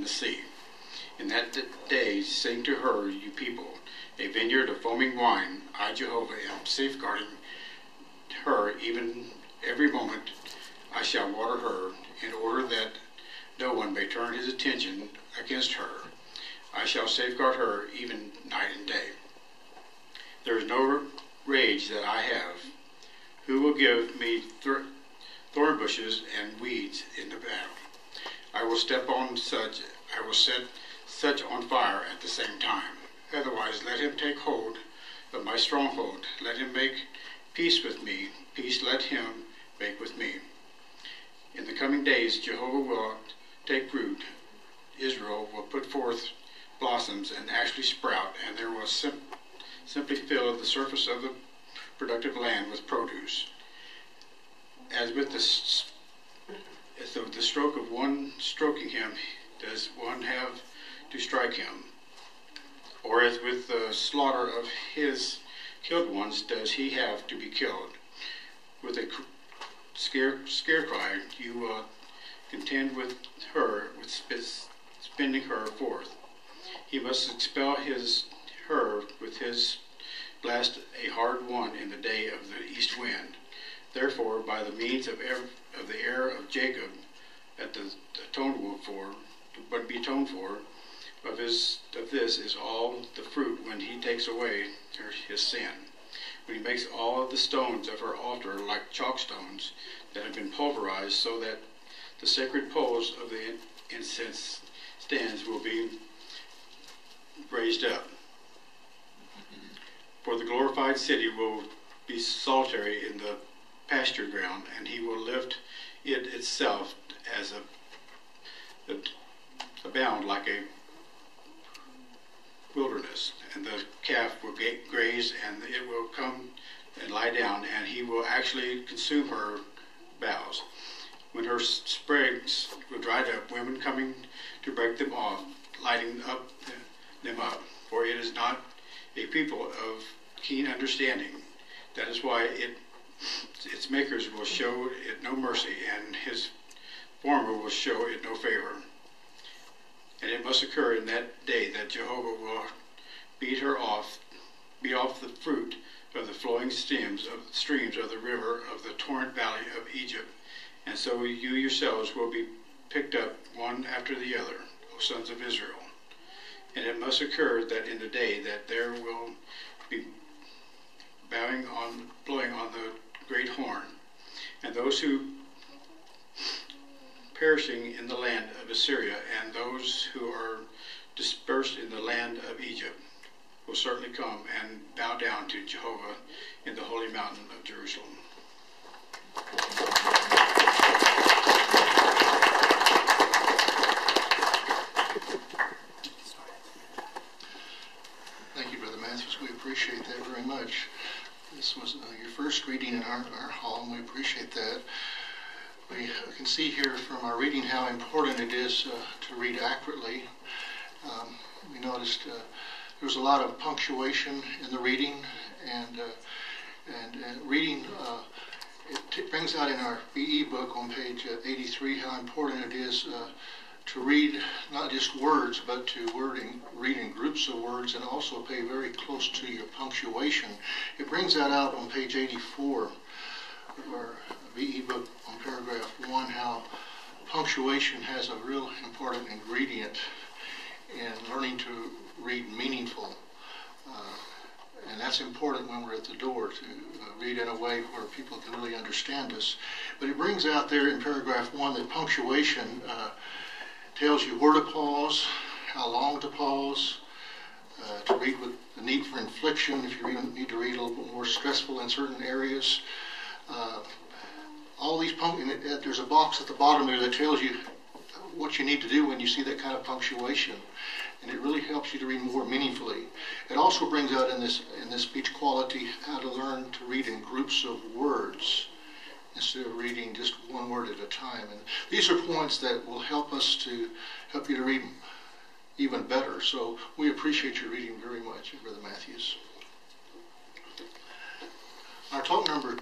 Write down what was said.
in the sea. In that day sing to her, you people, a vineyard of foaming wine. I, Jehovah, am safeguarding her, even every moment I shall water her, in order that no one may turn his attention against her. I shall safeguard her even night and day. There is no rage that I have. Who will give me thorn bushes and weeds in the battle? I will step on such, I will set such on fire at the same time. Otherwise, let him take hold of my stronghold. Let him make peace with me. Peace let him make with me. In the coming days, Jehovah will take root. Israel will put forth blossoms and actually sprout, and there will simply fill the surface of the productive land with produce. As with the stroke of one stroking him, does one have to strike him? Or as with the slaughter of his killed ones, does he have to be killed? With a scare cry, you will contend with her, with spinning her forth. He must expel her with his blast, a hard one in the day of the east wind. Therefore, by the means of the heir of Jacob, at the atoned for, but be atoned for, of this is all the fruit when he takes away his sin. When he makes all of the stones of her altar like chalk stones that have been pulverized, so that the sacred poles of the incense stands will be raised up. For the glorified city will be solitary in the pasture ground, and he will lift it itself as a bound like a wilderness, and the calf will graze, and it will come and lie down, and he will actually consume her boughs. When her sprigs were dried up, women coming to break them off, lighting them up, for it is not a people of keen understanding. That is why its makers will show it no mercy, and his former will show it no favor. And it must occur in that day that Jehovah will beat off the fruit of the flowing streams of the river of the torrent valley of Egypt. And so you yourselves will be picked up one after the other, O sons of Israel. And it must occur that in the day that there will be blowing on the great horn, and those who perishing in the land of Assyria, and those who are dispersed in the land of Egypt will certainly come and bow down to Jehovah in the holy mountain of Jerusalem. Thank you, Brother Matthews. We appreciate that very much. This was your first reading in our hall, and we appreciate that. We can see here from our reading how important it is to read accurately. We noticed there was a lot of punctuation in the reading, and reading, it brings out in our BE book on page 83 how important it is to read not just words, but to read in groups of words, and also pay very close to your punctuation. It brings that out on page 84 of our VE book on paragraph 1, how punctuation has a real important ingredient in learning to read meaningful. And that's important when we're at the door, to read in a way where people can really understand us. But it brings out there in paragraph 1 that punctuation tells you where to pause, how long to pause, to read with the need for inflection if you need to read a little bit more stressful in certain areas. All these there's a box at the bottom there that tells you what you need to do when you see that kind of punctuation, and it really helps you to read more meaningfully. It also brings out in this speech quality how to learn to read in groups of words instead of reading just one word at a time. And these are points that will help you to read even better. So we appreciate your reading very much, Brother Matthews. Our talk number 2.